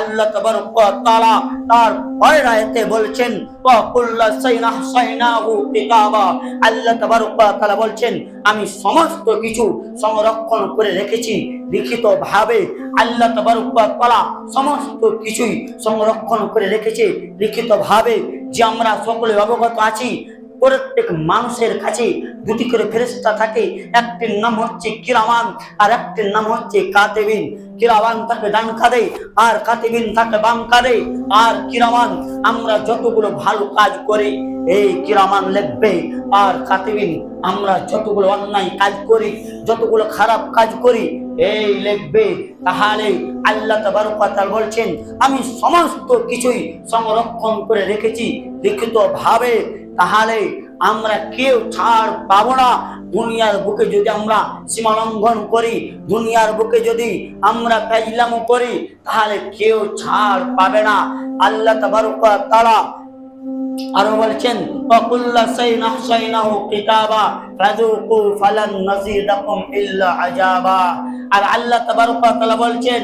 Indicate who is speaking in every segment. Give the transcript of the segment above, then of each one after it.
Speaker 1: আল্লাহ তাবারক ওয়া তাআলা তার পরের আয়াতে বলছেন ওয়া কুল্লা শাইইন আহসাইনাহু কিতাবা। আল্লাহ তাবারক ওয়া তাআলা বলছেন আমি সমস্ত কিছু সংরক্ষণ করে রেখেছি লিখিত ভাবে। আল্লাহ তাবারক ওয়া তাআলা সমস্ত কিছুই সংরক্ষণ করে রেখেছে লিখিত ভাবে, যে আমরা সকলে অবগত আছি। প্রত্যেক মানুষের কাছে দুটি করে ফেরেশতা থাকে, একটির নাম হচ্ছে কিরামান আর একটির নাম হচ্ছে কাতিবিন। কিরামান তাকে ডান কাঁধে আর কাতিবিন তাকে বাম কাঁধে। আর কিরামান আমরা যতগুলো ভালো কাজ করি এই কিরামান লিখবে, আর কাতিবিন আমরা যতগুলো অন্যায় কাজ করি, যতগুলো খারাপ কাজ করি এই লিখবে। তাহলে আল্লাহ তাবারক ওয়া তাআলা বলছেন আমি সমস্ত কিছুই সংরক্ষণ করে রেখেছি লিখিত ভাবে। তাহলে আমরা কেউ ছাড় পাবো না। দুনিয়ার বুকে যদি আমরা সীমা লঙ্ঘন করি, দুনিয়ার বুকে যদি আমরা ফাজলামো করি, তাহলে কেউ ছাড় পাবে না। আল্লাহ তাবারক ওয়া তাআলা আরো বলছেন ওয়াকুল্লা শাইইন আহসাইনাহু কিতাবা ফাযুকু ফালান নাযিদাকুম ইল্লা আযাবা। আর আল্লাহ তাবারক ওয়া তাআলা বলছেন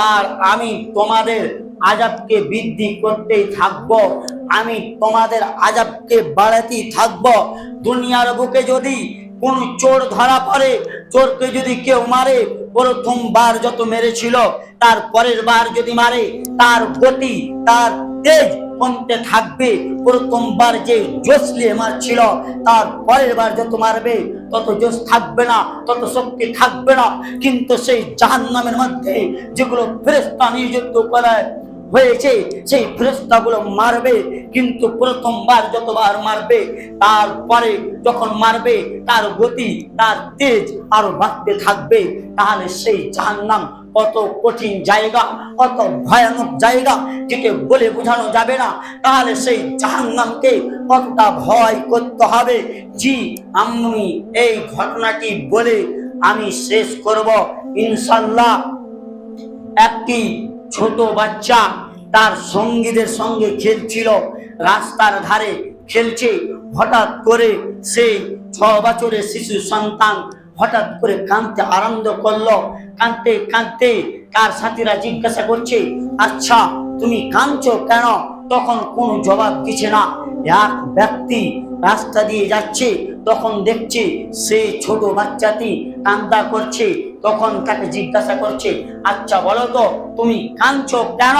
Speaker 1: আর আমি তোমাদের আযাবকে বৃদ্ধি করতেই থাকবো, আমি তোমাদের আযাবকে বাড়াতেই থাকবো। দুনিয়ার বুকে যদি কোন চোর ধরা পড়ে, চোরকে যদি কেউ মারে, প্রথমবার যত মেরেছিল তার পরের বার যদি মারে তার গতি তার তেজ কমতে থাকবে। প্রথমবার যে জোশ নিয়ে মারছিল তার পরের বার যত মারবে তত জোশ থাকবে না, তত শক্তি থাকবে না। কিন্তু সেই জাহান্নামের মধ্যে যেগুলো ফেরেশতা নিযুক্ত করা হয়েছে সেই ফেরেশতাগুলো মারবে, কিন্তু প্রথমবার যতবার মারবে তারপরে যখন মারবে তার গতি তার তেজ আরো বাড়তে থাকবে। তাহলে সেই জাহান্নাম কত কঠিন জায়গা, কত ভয়ানক জায়গা যেটা বলে বোঝানো যাবে না। তাহলে সেই জাহান্নামকে কতটা ভয় করতে হবে। জি, আমি এই ঘটনাটি বলে আমি শেষ করব ইনশাআল্লাহ। একটি ছোট বাচ্চা তার সঙ্গীদের সঙ্গে খেলছিল, রাস্তার ধারে খেলছে। হঠাৎ করে সেই 6 বছরের শিশু সন্তান হঠাৎ করে কাঁদতে আরম্ভ করলো। কাঁদতে কাঁদতে তার সাথীরা জিজ্ঞাসা করছে আচ্ছা তুমি কাঁদছো কেন? তখন কোনো জবাব দিচ্ছে না। এক ব্যক্তি রাস্তা দিয়ে যাচ্ছে, তখন দেখছে সেই ছোট বাচ্চাটি কান্না করছে। তখন তাকে জিজ্ঞাসা করছে আচ্ছা বলো তো তুমি কাঁদছো কেন?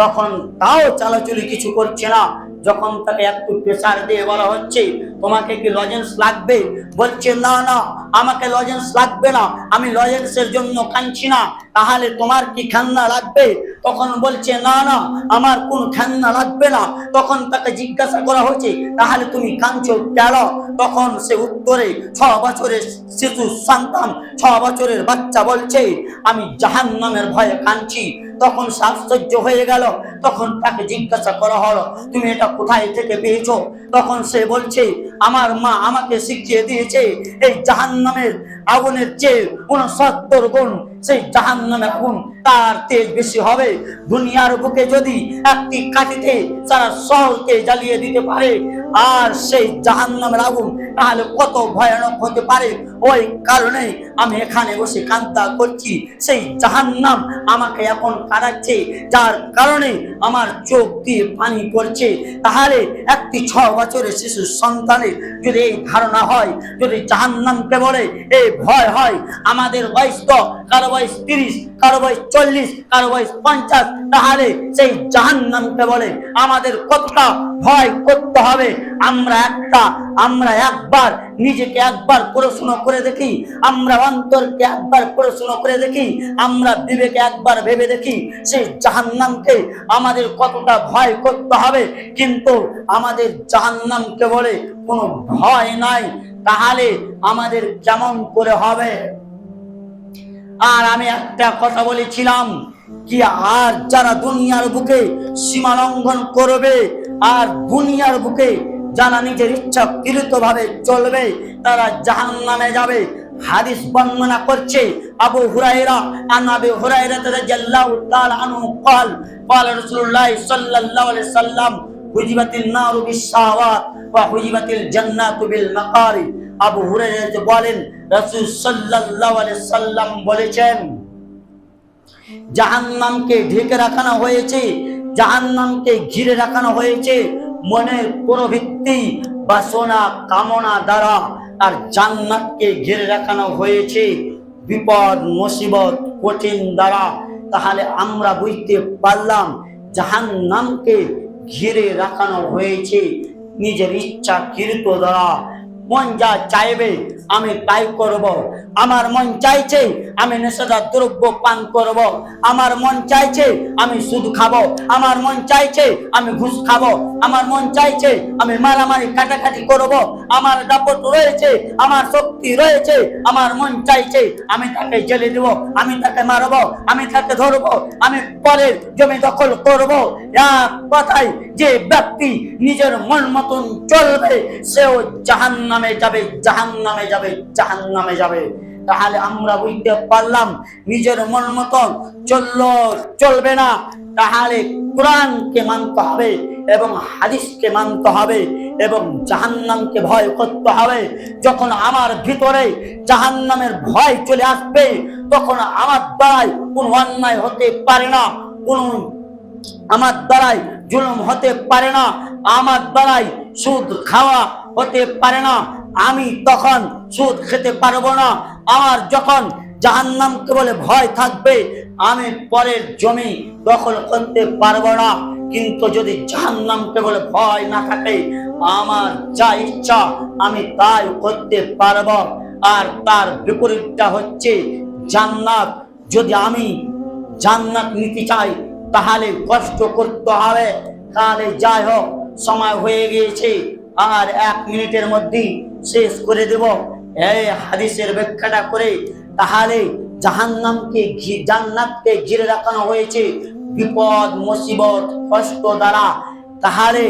Speaker 1: তখন তাও চালাচুলি কিছু করছে না। যখন তাকে একটু প্রেসার দিয়ে বলা হচ্ছে তোমাকে কি লজেন্স লাগবে, বলছে না না আমাকে লজেন্স লাগবে না, আমি লজেন্সের জন্য কাঁদছি না। তাহলে তোমার কি খেলনা লাগবে? তখন বলছে না না আমার কোন খেলনা লাগবে না। তখন তাকে জিজ্ঞাসা করা হচ্ছে তাহলে তুমি কাঁদছো কেন? তখন সে উত্তরে 6 বছরের শিশু সন্তান 6 বছরের বাচ্চা বলছে আমি জাহান্নামের ভয়ে কাঁদছি। তখন আশ্চর্য হয়ে গেল। তখন তাকে জিজ্ঞাসা করা হলো তুমি এটা কোথায় থেকে পেয়েছো? তখন সে বলছে আমার মা আমাকে শিখিয়ে দিয়েছে এই জাহান্নামের আগুনের চেয়ে 69 গুণ সেই জাহান্নামের আগুন তার তেজ বেশি হবে। দুনিয়ার বুকে যদি একটি কাঠিতে সারা শহরকে জ্বালিয়ে দিতে পারে আর সেই জাহান্নামের আগুন তাহলে কত ভয়ানক হতে পারে। ওই কারণে আমি এখানে বসে কান্না করছি। সেই জাহান্নাম আমাকে এখন কাঁদাচ্ছে, যার কারণে আমার চোখ দিয়ে পানি পড়ছে। তাহলে একটি 6 বছরের শিশু সন্তানের যদি এই ধারণা হয়, যদি জাহান্নামকে বলে এই ভয় হয়, আমাদের বয়স তো কারো বয়স 30, কারো বয়স 40, কারো বয়স 50, তাহলে সেই জাহান্নামকে বলে আমাদের কতটা ভয় করতে হবে। আমরা একবার নিজেকে একবার পড়াশোনা করে দেখি, আমরা অন্তরকে একবার পড়াশোনা করে দেখি, আমরা বিবেকে একবার ভেবে দেখি সেই জাহান্নামকে আমাদের কতটা ভয় করতে হবে। কিন্তু আমাদের জাহান্নামকে বলে কোনো ভয় নাই, তাহলে আমাদের কেমন করে হবে? আর আমি একটা কথা বলেছিলাম কি আর যারা দুনিয়ার বুকে সীমা লঙ্ঘন করবে আর দুনিয়ার বুকে যারা নিজের ইচ্ছাকৃত ভাবে চলবে তারা জাহান্নামে যাবে। হাদিস বর্ণনা করছে আবু হুরায়রা আন আবি হুরায়রা রাদিয়াল্লাহু তাআলা আনহু قال قال رسول الله صلى الله عليه وسلم حجبت النار بالشهوات وحجبت الجنة بالمقارب। আবু হুরায়রা বলেন রাসূল সাল্লাল্লাহু আলাইহি সাল্লাম বলেছেন জাহান্নামকে ঢেকে রাখানো হয়েছে, জাহান্নামকে ঘিরে রাখানো হয়েছে মনের প্রবৃত্তি বাসনা কামনা দ্বারা, আর জান্নাতকে ঘিরে রাখানো হয়েছে বিপদ মুসিবত কঠিন দ্বারা। তাহলে আমরা বুঝতে পারলাম জাহান্নামকে ঘিরে রাখানো হয়েছে নিজের ইচ্ছাকৃত দ্বারা। মন যা চাইবে আমি তাই করব, আমার মন চাইছে আমি নেশাদার দ্রব্য পান করব, আমার মন চাইছে আমি সুদ খাবো, আমার মন চাইছে আমি ঘুষ খাবো, আমার মন চাইছে আমি মারামারি কাটাকাটি করব, আমার দাপট রয়েছে, আমার শক্তি রয়েছে, আমার মন চাইছে আমি তাকে জেলে দেব, আমি তাকে মারব, আমি তাকে ধরব, আমি পরের জমি দখল করব। এক কথায় যে ব্যক্তি নিজের মন মতন চলবে সেও জাহান্নামে যাবে, জাহান্নামে যাবে, জাহান্নামে যাবে। তাহলে আমরা বুঝতে পারলাম নিজের মন মতন চলবে না, তাহলে কোরআনকে মানতে হবে এবং হাদিসকে মানতে হবে এবং জাহান্নামকে ভয় করতে হবে। যখন আমার ভিতরে জাহান্নামের ভয় চলে আসবে তখন আমার দ্বারাই কোনো অন্যায় হতে পারে না, কোন আমার দ্বারাই জুলুম হতে পারে না, আমার দ্বারাই সুদ খাওয়া হতে পারে না, আমি তখন সুদ খেতে পারবো না। আমার যখন জাহান্নামকে বলে ভয় থাকবে আমি পরের জমি দখল করতে পারবো না। কিন্তু যদি জাহান্নামকে বলে ভয় না থাকে আমার যা ইচ্ছা আমি তাই করতে পারবো। আর তার বিপরীতটা হচ্ছে জান্নাত। যদি আমি জান্নাত নিতে চাই তাহলে কষ্ট করতে হবে। তাহলে যাই হোক, সময় হয়ে গিয়েছে, আর 1 মিনিটের মধ্যেই শেষ করে দেব এই হাদিসের ব্যাখ্যাটা করে। তাহলে জাহান্নামকে জান্নাতকে ঘিরে রাখানো হয়েছে বিপদ মুসিবত কষ্ট দ্বারা। তাহলে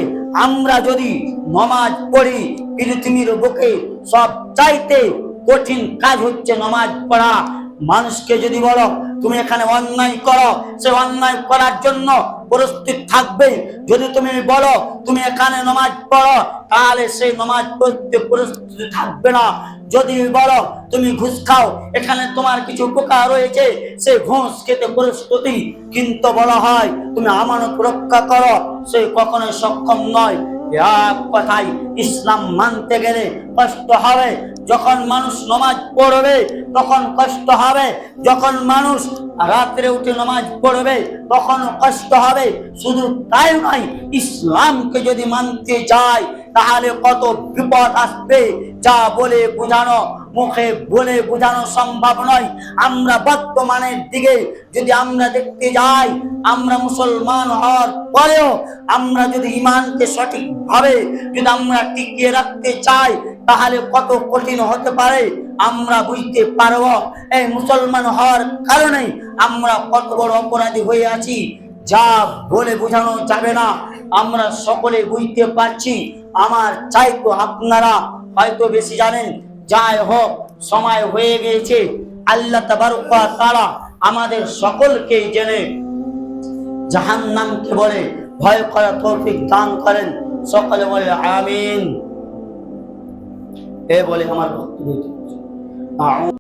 Speaker 1: আমরা যদি নামাজ পড়ি, পৃথিবীর বুকে সব চাইতে কঠিন কাজ হচ্ছে নামাজ পড়া। মানুষকে যদি বলো তুমি এখানে অন্যায় করো, সে অন্যায় করার জন্য প্রস্তুত থাকবে। যদি তুমি বলো তুমি এখানে নামাজ পড়ো তাহলে সেই নামাজ পড়তে প্রস্তুত থাকবে না। যদি বলো তুমি ঘুষ খাও, এখানে তোমার কিছু উপকার রয়েছে, সে ঘুষ খেতে প্রস্তুতি। কিন্তু বলা হয় তুমি আমানত রক্ষা করো, সে কখনোই সক্ষম নয়। এক কথায় ইসলাম মানতে গেলে কষ্ট হবে। যখন মানুষ নামাজ পড়বে তখন কষ্ট হবে, যখন মানুষ রাত্রে উঠে নামাজ পড়বে তখন কষ্ট হবে। শুধু তাই নয়, ইসলামকে যদি মানতে যায় তাহলে কত বিপদ আসবে যা বলে বোঝানো, মুখে বলে বোঝানো সম্ভব নয়। আমরা বর্তমানের দিকে যদি আমরা দেখতে যাই, আমরা মুসলমান হওয়ার পরেও আমরা যদি ঈমানকে সঠিকভাবে যদি আমরা টিকিয়ে রাখতে চাই তাহলে কত কঠিন হতে পারে আমরা বুঝতে পারবো। এই মুসলমান হওয়ার কারণে আমরা কত বড় অপরাধী হয়ে আছি যা বলে বোঝানো যাবে না। আমরা সকলে বুঝতে পারছি, আমার চাইতো আপনারা হয়তো বেশি জানেন। যাই হোক, সময় হয়ে গিয়েছে। আল্লাহ তাবারক ওয়া তাআলা আমাদের সকলকে জেনে জাহান্নামকে বলে ভয় করার তৌফিক দান করেন। সকলে বলে আমিন। এ বলে আমার বক্তব্য